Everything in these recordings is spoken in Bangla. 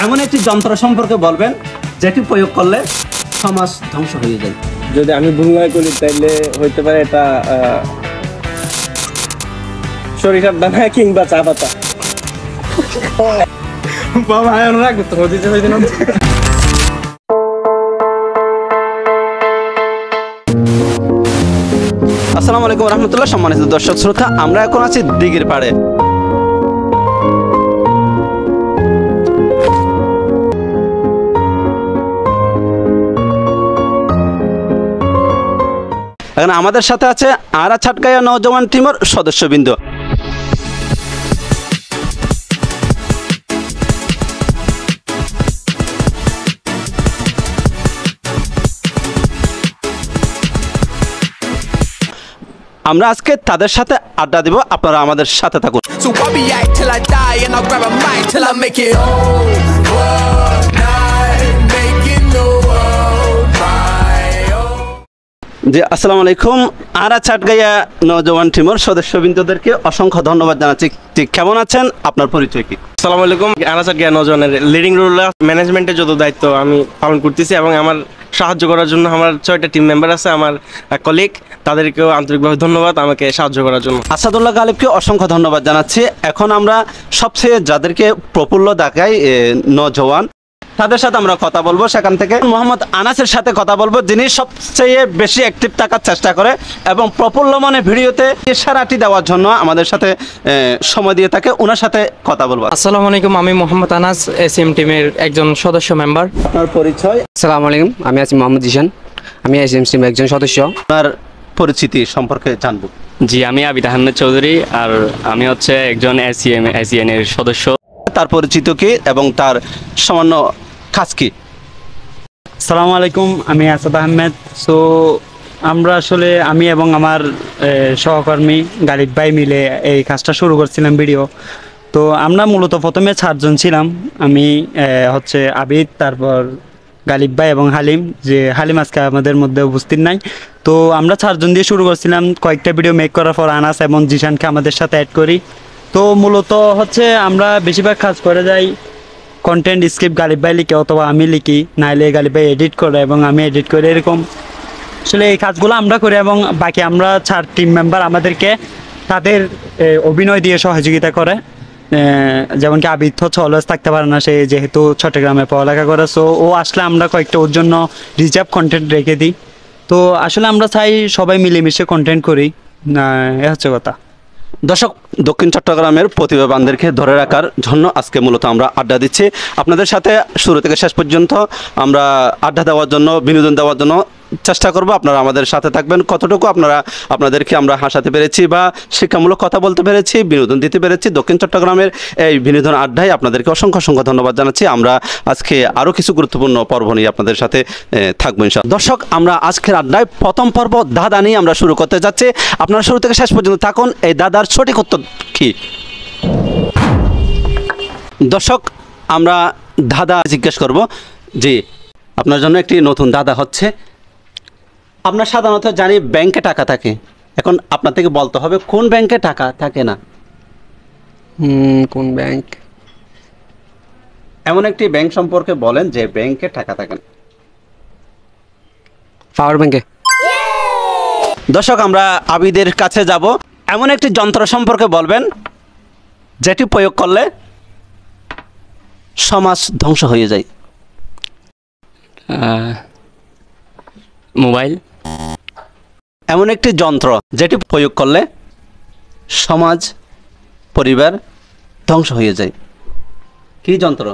এমন একটি যন্ত্র সম্পর্কে বলবেন যেটি প্রয়োগ করলে সমাজ ধ্বংস হয়ে যায়। যদি আমি ভুল করি তাইলে হইতে পারে এটা সরিষার দানা কিংবা চা পাতা। বাবা আয়ন রাখবো তো হদিতে হইতে না। আসসালামু আলাইকুম রহমতুল্লাহ। সম্মানিত দর্শক শ্রোতা, আমরা এখন আছি দিঘির পাড়ে। এখানে আমাদের সাথে আছে আরা ছাটকাইয়া নওজওয়ান টিমের সদস্যবৃন্দ। আমরা আজকে তাদের সাথে আড্ডা দিব, আপনারা আমাদের সাথে থাকুন। জি আসসালামু আলাইকুম। আরা ছাটকাইয়া নওজওয়ান টিমের সদস্যবৃন্দদেরকে অসংখ্য ধন্যবাদ জানাচ্ছি। ঠিক কেমন আছেন, আপনার পরিচয় কি? আসসালামু আলাইকুম। আরা ছাটকাইয়া নওজওয়ানের লিডিং রোল ম্যানেজমেন্টের যত দায়িত্ব আমি পালন করতেছি এবং আমার সাহায্য করার জন্য আমার 6টা টিম মেম্বার আছে, আমার কলিগ, তাদেরকেও আন্তরিকভাবে ধন্যবাদ আমাকে সাহায্য করার জন্য। আসাদুল্লাহ গালিবকে অসংখ্য ধন্যবাদ জানাচ্ছি। এখন আমরা সবচেয়ে যাদেরকে প্রফুল্ল দেখাই নওজওয়ান, তাদের সাথে আমরা কথা বলবো। সেখান থেকে মোহাম্মদ আনাসের সাথে কথা বলবো, যিনি সবচেয়ে বেশি অ্যাক্টিভ থাকার চেষ্টা করে এবং প্রফুল্ল মনে ভিডিওতে ইশারাটি দেওয়ার জন্য আমাদের সাথে সময় দিয়ে থাকে। ওনার সাথে কথা বলবো। আসসালামু আলাইকুম, আমি মোহাম্মদ আনাস, এসএম টিমের একজন সদস্য মেম্বার। আপনার পরিচয়? আসসালামু আলাইকুম, আমি আছি মোহাম্মদ জিশান, আমি এসএম টিমের একজন সদস্য। আপনার পরিচিতি সম্পর্কে জানবো। জি, আমি আবিদ আহমেদ চৌধুরী, আর আমি হচ্ছে একজন এসিএন এর সদস্য। তার পরিচিত কি এবং তার সামান্য কাজ কি? আসসালামু আলাইকুম, আমি আসাদ আহমেদ। সো আমরা আসলে আমি এবং আমার সহকর্মী গালিব ভাই মিলে এই কাজটা শুরু করছিলাম ভিডিও। তো আমরা মূলত প্রথমে 4 জন ছিলাম। আমি হচ্ছে আবিদ, তারপর গালিব ভাই এবং হালিম, যে হালিম আজকে আমাদের মধ্যে উপস্থিত নাই। তো আমরা 4 জন দিয়ে শুরু করছিলাম। কয়েকটা ভিডিও মেক করার পর আনাস এবং জিশানকে আমাদের সাথে অ্যাড করি। তো মূলত হচ্ছে আমরা বেশিরভাগ কাজ করে যাই, কন্টেন্ট স্ক্রিপ্ট গালিব ভাই লিখে অথবা আমি লিখি, নাইলে গালিব ভাই এডিট করে এবং আমি এডিট করি। এরকম আসলে এই কাজগুলো আমরা করি এবং বাকি আমরা 4 টিম মেম্বার আমাদেরকে তাদের অভিনয় দিয়ে সহযোগিতা করে। যেমন কি আবিদ হচ্ছে অলওয়েজ থাকতে পারে না, সে যেহেতু চট্টগ্রামে পড়ালেখা করে। সো ও আসলে আমরা কয়েকটা ওর জন্য রিজার্ভ কন্টেন্ট রেখে দিই। তো আসলে আমরা চাই সবাই মিলেমিশে কন্টেন্ট করি, এ হচ্ছে কথা। দর্শক, দক্ষিণ চট্টগ্রামের প্রতিভাবানদেরকে ধরে রাখার জন্য আজকে মূলত আমরা আড্ডা দিচ্ছি আপনাদের সাথে। শুরু থেকে শেষ পর্যন্ত আমরা আড্ডা দেওয়ার জন্য, বিনোদন দেওয়ার জন্য চেষ্টা করব। আপনারা আমাদের সাথে থাকবেন। কতটুকু আপনাদেরকে আমরা হাসাতে পেরেছি বা শিক্ষামূলক কথা বলতে পেরেছি, বিনোদন দিতে পেরেছি, দক্ষিণ চট্টগ্রামের এই বিনোদন আড্ডায় আপনাদেরকে অসংখ্য অসংখ্য ধন্যবাদ জানাচ্ছি। আমরা আজকে আরও কিছু গুরুত্বপূর্ণ পর্ব নিয়ে আপনাদের সাথে থাকবো ইনশাআল্লাহ। দর্শক, আমরা আজকের আড্ডায় প্রথম পর্ব দাদা নিয়ে আমরা শুরু করতে যাচ্ছি। আপনারা শুরু থেকে শেষ পর্যন্ত থাকুন। এই দাদার সঠিক উত্তর কি? দর্শক, আমরা দাদা জিজ্ঞেস করব, জি আপনার জন্য একটি নতুন দাদা হচ্ছে। আপনার সাধারণত জানি ব্যাংকে টাকা থাকে, এখন আপনার থেকে বলতে হবে কোন ব্যাংকে টাকা থাকে না। কোন ব্যাংক? এমন একটি ব্যাংক সম্পর্কে বলেন যে ব্যাংকে টাকা থাকে না। পাওয়ার ব্যাংকে। দর্শক, আমরা আবিদের কাছে যাব। এমন একটি যন্ত্র সম্পর্কে বলবেন যেটি প্রয়োগ করলে সমাজ ধ্বংস হয়ে যায়। মোবাইল। এমন একটি যন্ত্র যেটি প্রয়োগ করলে সমাজ, পরিবার ধ্বংস হয়ে যায়। কি যন্ত্র?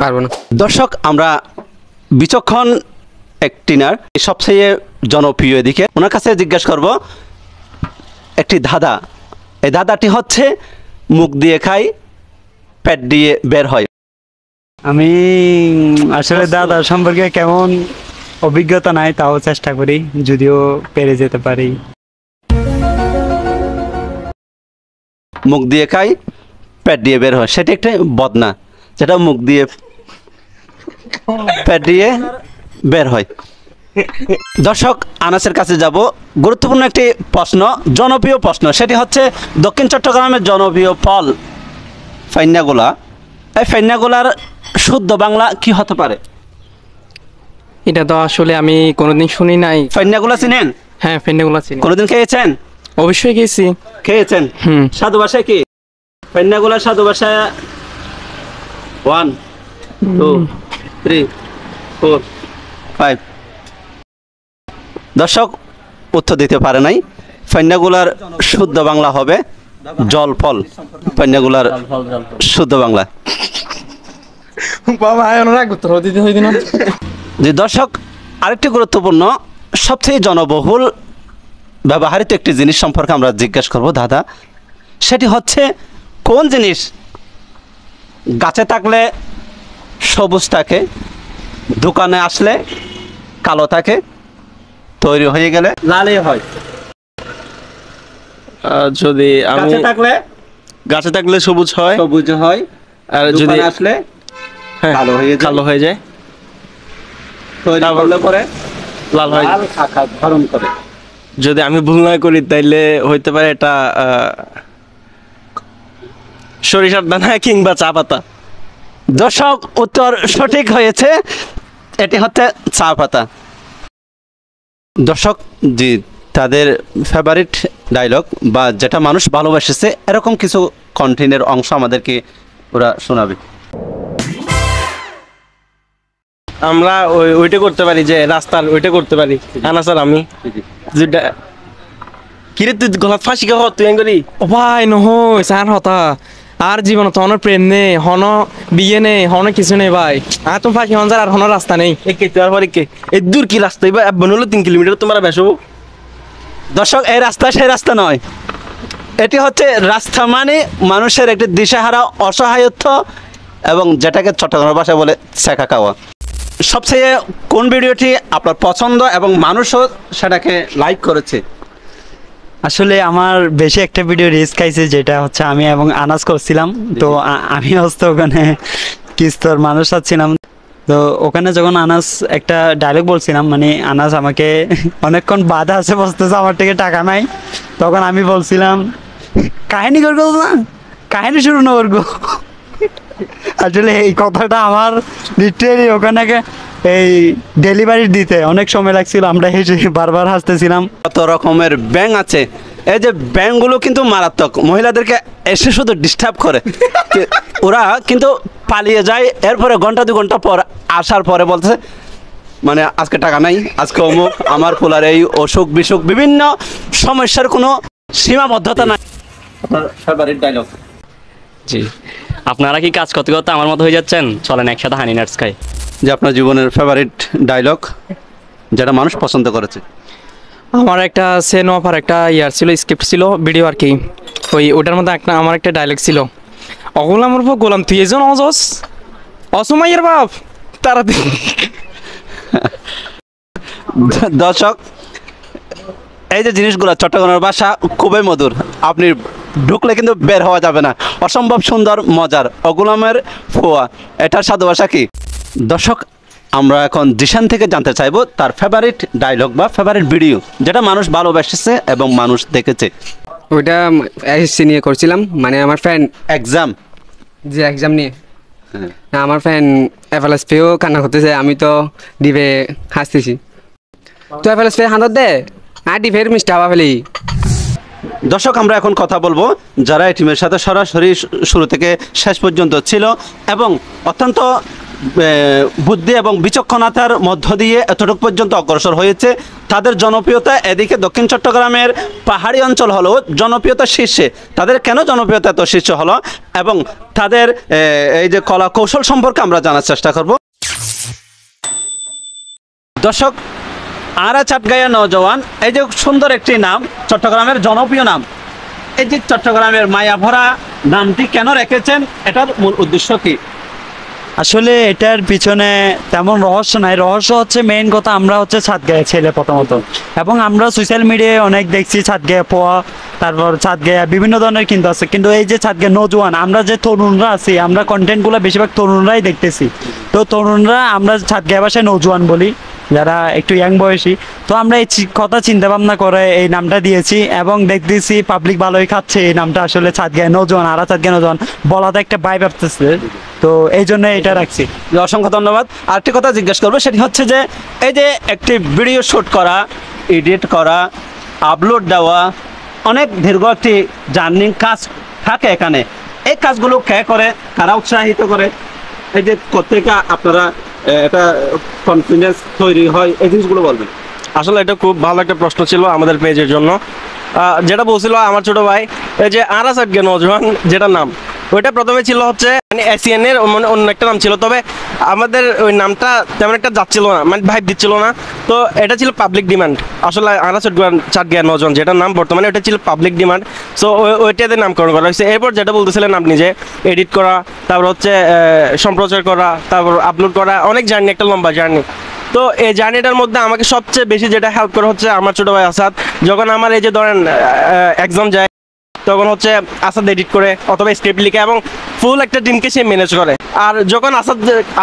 পারবো না। দর্শক, আমরা বিচক্ষণ এক টিনার সবচেয়ে জনপ্রিয় এদিকে ওনার কাছে জিজ্ঞাসা করব একটি ধাঁধা। এই ধাঁধাটি হচ্ছে মুখ দিয়ে খাই, পেট দিয়ে বের হয়। আমি আসলে দাদা সম্পর্কে কেমন অভিজ্ঞতা নাই, তাও চেষ্টা করি, যদিও পেরে যেতে পারি। মুখ দিয়ে খাই, পেট দিয়ে বের হয়, সেটা একটা বদনা, যেটা মুখ দিয়ে পেট দিয়ে বের হয়। দর্শক আনাসের কাছে যাব, গুরুত্বপূর্ণ একটি প্রশ্ন, জনপ্রিয় প্রশ্ন, সেটি হচ্ছে দক্ষিণ চট্টগ্রামের জনপ্রিয় ফল ফাইন্যাগুলা। এই ফাইন্যাগুলার শুদ্ধ বাংলা কি হতে পারে? এটা তো আসলে আমি কোনোদিন শুনি নাই। ফাইন্যাগুলা চিনেন? হ্যাঁ, ফেন্ডেগুলো চিনি, কোনোদিন খেয়েছেন? অবশ্যই গেছি। খেয়েছেন? সাধু ভাষায় কি ফাইন্যাগুলার সাধু ভাষায়? 1 2 3 4 5। দর্শক উত্তর দিতে পারে নাই। ফাইন্যাগুলার শুদ্ধ বাংলা হবে জল ফল। ফাইন্যাগুলার শুদ্ধ বাংলা। যে দর্শক আরেকটি গুরুত্বপূর্ণ, সবচেয়ে জনবহুল ব্যবহৃত একটি জিনিস সম্পর্কে আমরা জিজ্ঞেস করব দাদা, সেটি হচ্ছে কোন জিনিস গাছে থাকলে সবুজ থাকে, দোকানে আসলে কালো থাকে, তৈরি হয়ে গেলে লালই হয়? যদি আমি গাছে থাকলে সবুজ হয়, সবুজ হয়, আর যদি দোকানে আসলে কালো হয়ে যায়, কালো হয়ে যায়, তৈরি করলে পরে লাল হয়। লাল আকার ধারণ করে। যদি আমি ভুল না করি তাইলে হইতে পারে এটা সরিষার দানা কিংবা চা পাতা। দর্শক উত্তর সঠিক হয়েছে, এটি হচ্ছে চা পাতা। দর্শক জি, তাদের ফেভারিট ডায়লগ বা যেটা মানুষ ভালোবাসেছে এরকম কিছু কন্টেন্টের অংশ আমাদেরকে ওরা শোনাবে। আমরা ওইটা করতে পারি যে রাস্তার ওইটা করতে পারি। আনাসার আমি যেটা কিরে তুই গলাত ফাঁসি খাওয়া তুই করি ও ভাই নহয় স্যার হতা আর জীবন তো হন প্রেম নেই, হন বিয়ে নেই, হন কিছু নেই ভাই। আর তুমি ফাঁকি হন আর হন রাস্তা নেই। একে তুই আর পরে কে এই দূর কি রাস্তা এবার হলো 3 কিলোমিটার তোমরা বেসবো। দর্শক এই রাস্তা সেই রাস্তা নয়, এটি হচ্ছে রাস্তা মানে মানুষের একটি দিশাহারা অসহায়ত্ব এবং যেটাকে চট্টগ্রামের ভাষায় বলে ছেঁকা খাওয়া। সবচেয়ে কোন ভিডিওটি আপনার পছন্দ এবং মানুষও সেটাকে লাইক করেছে? আসলে আমার বেশি একটা ভিডিও রিস্ক খাইছে, যেটা হচ্ছে আমি এবং আনাস করছিলাম। তো আমি হচ্ছে ওখানে কিস্তর মানুষ আছিলাম। তো ওখানে যখন আনাস একটা ডায়লগ বলছিলাম, মানে আনাস আমাকে অনেকক্ষণ বাধা আছে বসতেছে, আমার থেকে টাকা নাই। তখন আমি বলছিলাম কাহিনী করবো না, কাহিনী শুরু না করবো। আসলে এই কথাটা আমার লিটারেলি ওখানে এই ডেলিভারি দিতে অনেক সময় লাগছিল। আমরা হেসে বারবার হাসতেছিলাম। কত রকমের ব্যাঙ আছে, এই যে ব্যাঙগুলো কিন্তু মারাত্মক, মহিলাদেরকে এসে শুধু ডিস্টার্ব করে। ওরা কিন্তু পালিয়ে যায়, এরপরে ঘন্টা 2 ঘন্টা পর আসার পরে বলছে মানে আজকে টাকা নাই, আজকে অমুক, আমার পোলার এই অসুখ বিসুখ, বিভিন্ন সমস্যার কোনো সীমাবদ্ধতা নাই। Favourite dialogue? জি, আপনারা কি কাজ করতে করতে আমার মতো হয়ে যাচ্ছেন? চলেন একসাথে হানি নাটস খাই। যে আপনার জীবনের ফেভারিট ডায়লগ যেটা মানুষ পছন্দ করেছে? আমার একটা সেন অফার একটা ইয়ার ছিল, স্ক্রিপ্ট ছিল ভিডিও আর কি। ওটার মধ্যে একটা আমার একটা ডায়লগ ছিল, অগোলাম রূপ গোলাম তুই এজন অজস অসমাইয়ের বাপ তারা। দর্শক এই যে জিনিসগুলো, চট্টগ্রামের ভাষা খুবই মধুর, আপনি ঢুকলে কিন্তু বের হওয়া যাবে না, অসম্ভব সুন্দর মজার। অগুলামের ফোয়া, এটার সাধু ভাষা কি? দর্শক আমরা এখন জিশান থেকে জানতে চাইবো তার ফেভারিট ডায়লগ বা ফেভারিট ভিডিও যেটা মানুষ ভালোবেসেছে এবং মানুষ দেখেছে। ওইটা এসএসসি নিয়ে করছিলাম, মানে আমার ফ্রেন্ড এক্সাম, যে এক্সাম নিয়ে না, আমার ফ্রেন্ড এফএলএস পেয়েও কান্না করতেছে, আমি তো ডিবে হাসতেছি। তো এফএলএস পে হাঁদত দে আর ডিভের মিষ্টি হাওয়া ফেলি। দর্শক আমরা এখন কথা বলবো যারা এই টিমের সাথে সরাসরি শুরু থেকে শেষ পর্যন্ত ছিল এবং অত্যন্ত বুদ্ধি এবং বিচক্ষণতার মধ্য দিয়ে এতটুকু পর্যন্ত অগ্রসর হয়েছে। তাদের জনপ্রিয়তা এদিকে দক্ষিণ চট্টগ্রামের পাহাড়ি অঞ্চল হলো জনপ্রিয়তা শীর্ষে। তাদের কেন জনপ্রিয়তা এত শীর্ষ হলো এবং তাদের এই যে কলা কৌশল সম্পর্কে আমরা জানার চেষ্টা করব। দর্শক আরা চাটগাঁয়া নওজওয়ান, এই যে সুন্দর একটি নাম, চট্টগ্রামের জনপ্রিয় নাম, এই যে চট্টগ্রামের মায়াভরা নামটি কেন রেখেছেন, এটার মূল উদ্দেশ্য কি? আসলে এটার পিছনে তেমন রহস্য নাই। রহস্য হচ্ছে মেইন কথা, আমরা হচ্ছে ছাদগাঁয়া ছেলে প্রথমত, এবং আমরা সোশ্যাল মিডিয়ায় অনেক দেখছি ছাদগাঁয়া পোয়া, তারপর ছাদগাঁয়া বিভিন্ন ধরনের কিন্তু আছে। কিন্তু এই যে ছাদগাঁয়া নওজওয়ান, আমরা যে তরুণরা আছি, আমরা কন্টেন্টগুলো বেশিরভাগ তরুণরাই দেখতেছি। তো তরুণরা আমরা ছাদগাঁয়া ভাষায় নওজওয়ান বলি। যারা একটু ইয়াং বয়সী। তো আমরা এই কথা চিন্তা ভাবনা করে এই নামটা দিয়েছি এবং দেখতেছি পাবলিক ভালোই খাচ্ছে এই নামটা। আসলে চাঁদগাঁয়ের নৌজওয়ান, আরা চাঁদগাঁয়ের নৌজওয়ান বলাতে একটা ভাইব আসতেছে, তো এই জন্য এটা রাখছি। অসংখ্য ধন্যবাদ। আরেকটি কথা জিজ্ঞেস করবো, সেটি হচ্ছে যে এই যে একটি ভিডিও শ্যুট করা, এডিট করা, আপলোড দেওয়া, অনেক দীর্ঘ একটি জার্নিং কাজ থাকে এখানে। এই কাজগুলো কে করে, কারা উৎসাহিত করে, এই যে কোথেকে আপনারা একটা কনফিডেন্স তৈরি হয়, এই জিনিসগুলো বলবেন। আসলে এটা খুব ভালো একটা প্রশ্ন ছিল আমাদের পেজের জন্য। যেটা বলছিল আমার ছোট ভাই, এই যে আরা চাঁদগাঁয়ের নৌজওয়ান যেটা নাম, ওইটা প্রথমে ছিল হচ্ছে মানে এসিএন এর মানে অন্য একটা নাম ছিল, তবে আমাদের ওই নামটা তেমন একটা যাচ্ছিল না, মানে ভাইব দিচ্ছিল না। তো এটা ছিল পাবলিক ডিমান্ড। আসলে আরা চাঁদগাঁয়ের নৌজওয়ান যেটা নাম বর্তমানে, ওটা ছিল পাবলিক ডিমান্ড। সো ওইটাতে নামকরণ করা হয়েছে। এরপর যেটা বলতেছিলেন আপনি যে এডিট করা, তারপর হচ্ছে সম্প্রচার করা, তারপর আপলোড করা, অনেক জার্নি, একটা লম্বা জার্নি। তো এই জার্নিটার মধ্যে আমাকে সবচেয়ে বেশি যেটা হেল্প করা হচ্ছে আমার ছোটো ভাই আসাদ। যখন আমার এই যে ধরেন এক্সাম যায়, তখন হচ্ছে আসাদ এডিট করে অথবা স্ক্রিপ্ট লিখে এবং ফুল একটা টিমকে সে ম্যানেজ করে। আর যখন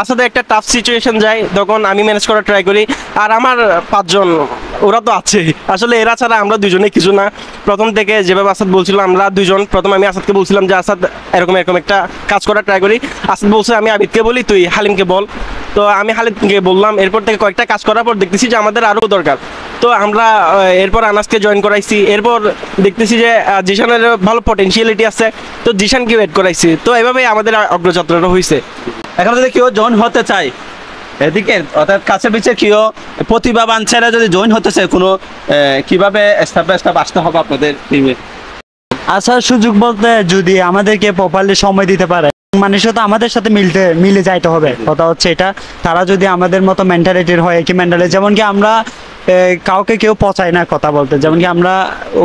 আসাদের একটা টাফ সিচুয়েশন যায়, তখন আমি ম্যানেজ করার ট্রাই করি। আর আমার 5 জন, ওরা তো আছেই। আসলে এরা ছাড়া আমরা দুজনে কিছু না। প্রথম থেকে যেভাবে আসাদ বলছিল, আমরা 2 জন, প্রথম আমি আসাদকে বলছিলাম যে আসাদ এরকম একটা কাজ করার ট্রাই করি। আসাদ বলছে আমি আবিদকে বলি, তুই হালিমকে বল। তো আমি হালিমকে বললাম। এরপর থেকে কয়েকটা কাজ করার পর দেখতেছি যে আমাদের আরও দরকার। তো আমরা এরপর আনাসকে জয়েন করাইছি। এরপর দেখতেছি যে জিশানের ভালো পটেনশিয়ালিটি আছে, তো জিশানকে ওয়েট করাইছি। তো এভাবেই আমাদের অগ্রযাত্রাটা হয়েছে। এখন যদি কেউ জয়েন হতে চায় এদিকে, অর্থাৎ কাছে পিছিয়ে কেউ প্রতিভাবান ছেলে যদি জয়েন হতে চায়, কোনো কিভাবে স্টেপ বাই স্টেপ আসতে হবে আপনাদের টিমে? আসার সুযোগ বলতে যদি আমাদেরকে প্রপারলি সময় দিতে পারে, মানুষের তো আমাদের সাথে মিলে যাইতে হবে। কথা হচ্ছে এটা, তারা যদি আমাদের মতো মেন্টালিটির হয়, কি মেন্টালিটি, যেমন কি আমরা কাউকে কেউ পচাই না কথা বলতে। যেমন কি আমরা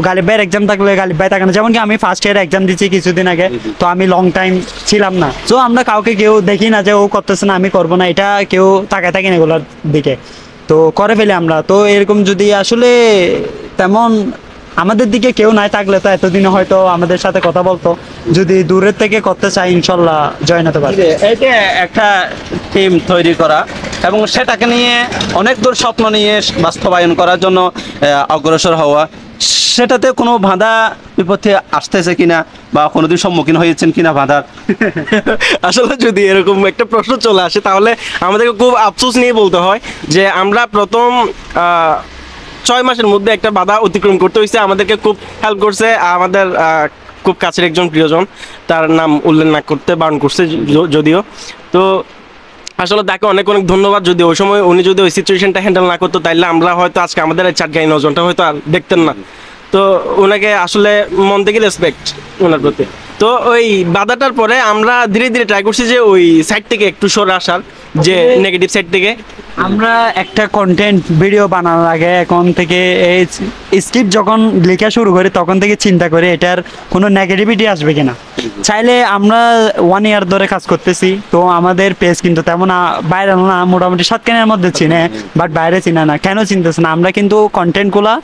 গালিব ভাইয়ের এক্সাম থাকলে গালিব ভাই থাকে না, যেমন কি আমি ফার্স্ট ইয়ার এক্সাম দিচ্ছি কিছুদিন আগে, তো আমি লং টাইম ছিলাম না। তো আমরা কাউকে কেউ দেখি না যে ও করতেছে না আমি করবো না, এটা কেউ তাকায় থাকি না এগুলোর দিকে, তো করে ফেলি আমরা। তো এরকম যদি আসলে তেমন আমাদের দিকে কেউ নাই থাকলে তো এতদিনে হয়তো আমাদের সাথে কথা বলতো। যদি দূরের থেকে করতে চাই, ইনশাল্লাহ জয়েন হতে পারে। এইটা একটা টিম তৈরি করা এবং সেটাকে নিয়ে অনেক দূর স্বপ্ন নিয়ে বাস্তবায়ন করার জন্য অগ্রসর হওয়া, সেটাতে কোনো বাধা বিপত্তি আসতেছে কিনা বা কোনোদিন সম্মুখীন হয়েছেন কিনা বাধার? আসলে যদি এরকম একটা প্রশ্ন চলে আসে, তাহলে আমাদেরকে খুব আফসোস নিয়ে বলতে হয় যে আমরা প্রথম 6 মাসের মধ্যে একটা বাধা অতিক্রম করতে হয়েছে। আমাদেরকে খুব হেল্প করছে আমাদের খুব কাছের একজন প্রিয়জন, তার নাম উল্লেখ না করতে বারণ করছে যদিও। তো আসলে তাকে অনেক অনেক ধন্যবাদ। যদি ওই সময় উনি যদি ওই সিচুয়েশনটা হ্যান্ডেল না করতো, তাইলে আমরা হয়তো আজকে আমাদের এই চাঁদগাঁয়ের নৌজওয়ানটা হয়তো আর দেখতেন না। তো ওনাকে আসলে মন থেকে রেসপেক্ট ওনার প্রতি। তো ওই বাধাটার পরে আমরা ধীরে ধীরে ট্রাই করছি যে ওই সাইড থেকে একটু সরে আসার, যে নেগেটিভ সাইড থেকে। আমরা একটা কন্টেন্ট ভিডিও বানানোর আগে এখন থেকে এই স্ক্রিপ্ট যখন লেখা শুরু করি, তখন থেকে চিন্তা করি এটার কোনো নেগেটিভিটি আসবে কিনা। চাইলে আমরা 1 ইয়ার ধরে কাজ করতেছি, তো আমাদের পেজ কিন্তু তেমন বাইরে না, মোটামুটি 7 কেনের মধ্যে চিনে, বাট বাইরে চিনে না। কেন চিনতেছে না? আমরা কিন্তু কন্টেন্টগুলো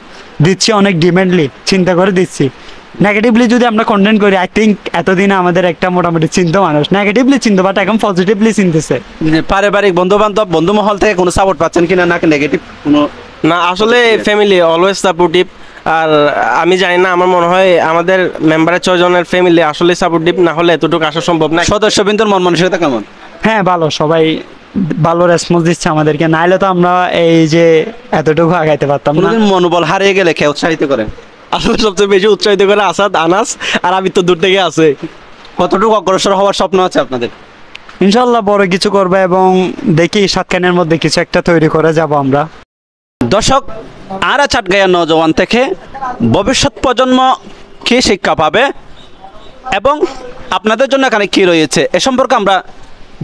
দিচ্ছি অনেক ডিমান্ডলি চিন্তা করে দিচ্ছি। নেগেটিভলি যদি আমরা কন্টেন্ট করি, আই থিঙ্ক এতদিনে আমাদের একটা মোটামুটি চিন্তা মানুষ নেগেটিভলি চিন্তা, বাট এখন পজিটিভলি চিনতেছে। পারিবারিক বন্ধু বান্ধব, বন্ধু মহল থেকে কোনো সাপোর্ট পাচ্ছেন কিনা, নাকি নেগেটিভ কোনো? না, আসলে ফ্যামিলি অলওয়েজ সাপোর্টিভ। আর আমি জানি না, আমার মনে হয় আমাদের মেম্বারের 6 জনের ফ্যামিলি আসলে সাপোর্টিভ, না হলে এতটুকু আসা সম্ভব না। সদস্যবৃন্দর মন মানসিকতা কেমন? হ্যাঁ, ভালো, সবাই ভালো রেসপন্স দিচ্ছে আমাদেরকে, নাইলে তো আমরা এই যে এতটুকু আগাইতে পারতাম না। কোনোদিন মনোবল হারিয়ে গেলে কে উৎসাহিত করে? আসলে সবচেয়ে বেশি উৎসাহিত করে আসাদ, আনাস আর আমি তো দূর থেকে আছে। কতটুকু অগ্রসর হওয়ার স্বপ্ন আছে আপনাদের? ইনশাল্লাহ বড় কিছু করবে এবং দেখি 7 কানের মধ্যে কিছু একটা তৈরি করে যাব আমরা। দর্শক, আরা চাঁদগাঁয়ের নৌজওয়ান থেকে ভবিষ্যৎ প্রজন্ম কি শিক্ষা পাবে এবং আপনাদের জন্য এখানে কি রয়েছে, এ সম্পর্কে আমরা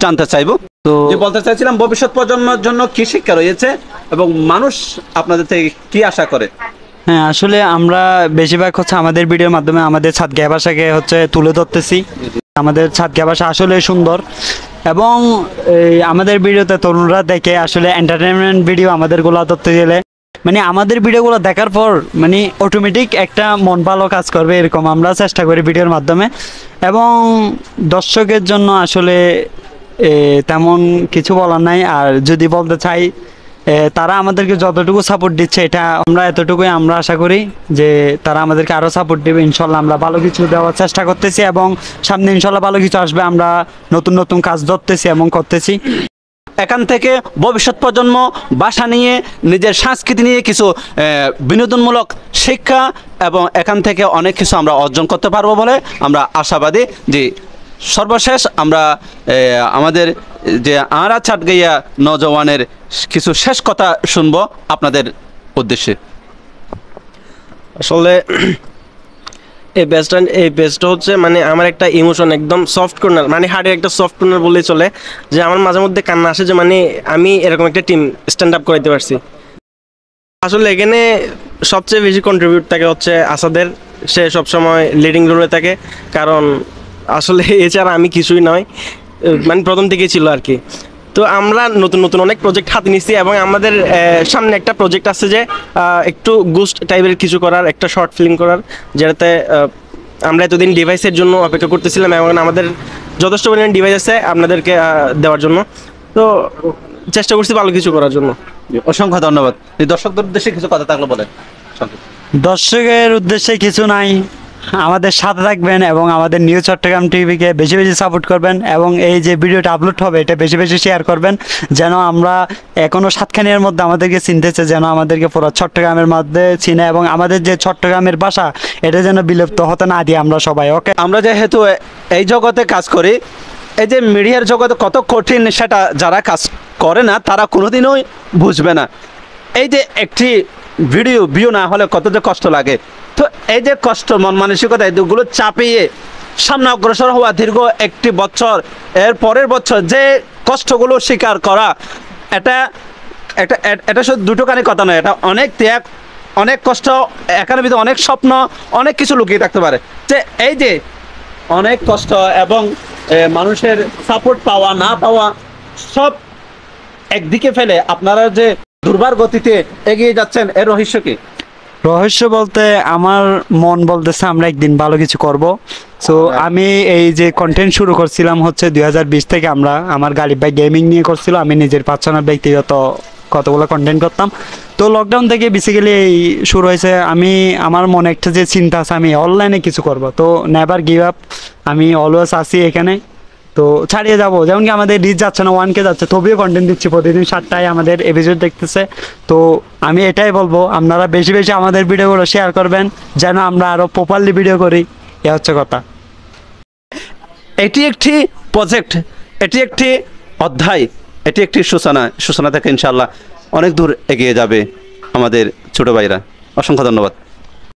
জানতে চাইব। তো বলতে চাইছিলাম ভবিষ্যৎ প্রজন্মের জন্য কি শিক্ষা রয়েছে এবং মানুষ আপনাদের থেকে কি আশা করে। হ্যাঁ, আসলে আমরা বেশিরভাগ হচ্ছে আমাদের ভিডিওর মাধ্যমে আমাদের চাঁদগাঁও ভাষাকে হচ্ছে তুলে ধরতেছি। আমাদের চাঁদগাঁও ভাষা আসলে সুন্দর এবং আমাদের ভিডিওতে তরুণরা দেখে আসলে এন্টারটেনমেন্ট ভিডিও আমাদেরগুলো ধরতে গেলে মানে আমাদের ভিডিওগুলো দেখার পর মানে অটোমেটিক একটা মন ভালো কাজ করবে, এরকম আমরা চেষ্টা করি ভিডিওর মাধ্যমে। এবং দর্শকের জন্য আসলে তেমন কিছু বলার নাই। আর যদি বলতে চাই তারা আমাদেরকে যতটুকু সাপোর্ট দিচ্ছে এটা আমরা এতটুকুই আমরা আশা করি যে তারা আমাদেরকে আরও সাপোর্ট দেবে। ইনশাল্লাহ আমরা ভালো কিছু দেওয়ার চেষ্টা করতেছি এবং সামনে ইনশাল্লাহ ভালো কিছু আসবে। আমরা নতুন নতুন কাজ ধরতেছি এবং করতেছি। এখান থেকে ভবিষ্যৎ প্রজন্ম ভাষা নিয়ে নিজের সংস্কৃতি নিয়ে কিছু বিনোদনমূলক শিক্ষা এবং এখান থেকে অনেক কিছু আমরা অর্জন করতে পারবো বলে আমরা আশাবাদী। যে সর্বশেষ আমরা আমাদের যে আরা চাটগাইয়া নওজওয়ানের কিছু শেষ কথা শুনবো আপনাদের উদ্দেশ্যে। আসলে এই বেস্টটা হচ্ছে মানে আমার একটা ইমোশন একদম সফট কর্নার, মানে হার্টের একটা সফট কর্নার বললেই চলে, যে আমার মাঝে মধ্যে কান্না আসে যে মানে আমি এরকম একটা টিম স্ট্যান্ড আপ করাইতে পারছি। আসলে এখানে সবচেয়ে বেশি কন্ট্রিবিউট থাকে হচ্ছে আসাদের, সে সবসময় লিডিং রোলে থাকে, কারণ আসলে এছাড়া আমি কিছুই নয়, মানে প্রথম থেকেই ছিল আর কি। তো আমরা নতুন নতুন অনেক প্রজেক্ট হাতে নিচ্ছি এবং আমাদের সামনে একটা প্রজেক্ট আছে যে একটু গুস্ট টাইপের কিছু করার, একটা শর্ট ফিল্ম করার, যেটাতে আমরা এতদিন ডিভাইসের জন্য অপেক্ষা করতেছিলাম এবং আমাদের যথেষ্ট পরিমাণ ডিভাইস আছে আপনাদেরকে দেওয়ার জন্য। তো চেষ্টা করছি ভালো কিছু করার জন্য। অসংখ্য ধন্যবাদ। এই দর্শকদের উদ্দেশ্যে কিছু কথা থাকলে বলেন। দর্শকের উদ্দেশ্যে কিছু নাই, আমাদের সাথে থাকবেন এবং আমাদের নিউ চট্টগ্রাম টিভিকে বেশি বেশি সাপোর্ট করবেন এবং এই যে ভিডিওটা আপলোড হবে এটা বেশি বেশি শেয়ার করবেন, যেন আমরা এখনও সাতখানিয়ার মধ্যে আমাদেরকে চিনতেছে, যেন আমাদেরকে পুরো চট্টগ্রামের মধ্যে চিনে এবং আমাদের যে চট্টগ্রামের ভাষা এটা যেন বিলুপ্ত হতে না দিই আমরা সবাই। ওকে, আমরা যেহেতু এই জগতে কাজ করি, এই যে মিডিয়ার জগতে কত কঠিন সেটা যারা কাজ করে না তারা কোনোদিনও বুঝবে না। এই যে একটি ভিউ না হলে কত যে কষ্ট লাগে, তো এই যে কষ্ট মন মানসিকতা এগুলো চাপিয়ে সামনে অগ্রসর হওয়া দীর্ঘ একটি বছর, এর পরের বছর যে কষ্টগুলো স্বীকার করা, এটা শুধু দুটোখানি কথা নয়, এটা অনেক ত্যাগ, অনেক কষ্ট, এখানে ভিতরে অনেক স্বপ্ন, অনেক কিছু লুকিয়ে থাকতে পারে। যে এই যে অনেক কষ্ট এবং মানুষের সাপোর্ট পাওয়া না পাওয়া সব একদিকে ফেলে আপনারা যে দুর্বার গতিতে এগিয়ে যাচ্ছেন, এর রহস্য কি? রহস্য বলতে আমার মন বলতেছে আমরা একদিন ভালো কিছু করব। সো আমি এই যে কন্টেন্ট শুরু করছিলাম হচ্ছে 2020 থেকে, আমার গালিব ভাই গেমিং নিয়ে করছিল, আমি নিজের পার্সোনাল ব্যক্তিগত কতগুলো কন্টেন্ট করতাম। তো লকডাউন থেকে বেসিক্যালি এই শুরু হয়েছে, আমার মনে একটা যে চিন্তা আছে আমি অনলাইনে কিছু করব। তো নেভার গিভ আপ, আমি অলওয়েজ আসি এখানে, তো ছাড়িয়ে যাবো। যেমন কি আমাদের রিচ যাচ্ছে না, 1K যাচ্ছে, তবুও কন্টেন্ট দিচ্ছি, প্রতিদিন 7টায় আমাদের এপিসোড দেখতেছে। তো আমি এটাই বলবো আপনারা বেশি বেশি আমাদের ভিডিওগুলো শেয়ার করবেন, যেন আমরা আরও প্রপারলি ভিডিও করি, এ হচ্ছে কথা। এটি একটি প্রজেক্ট, এটি একটি অধ্যায়, এটি একটি সূচনা থেকে ইনশাআল্লাহ অনেক দূর এগিয়ে যাবে আমাদের ছোট ভাইরা। অসংখ্য ধন্যবাদ।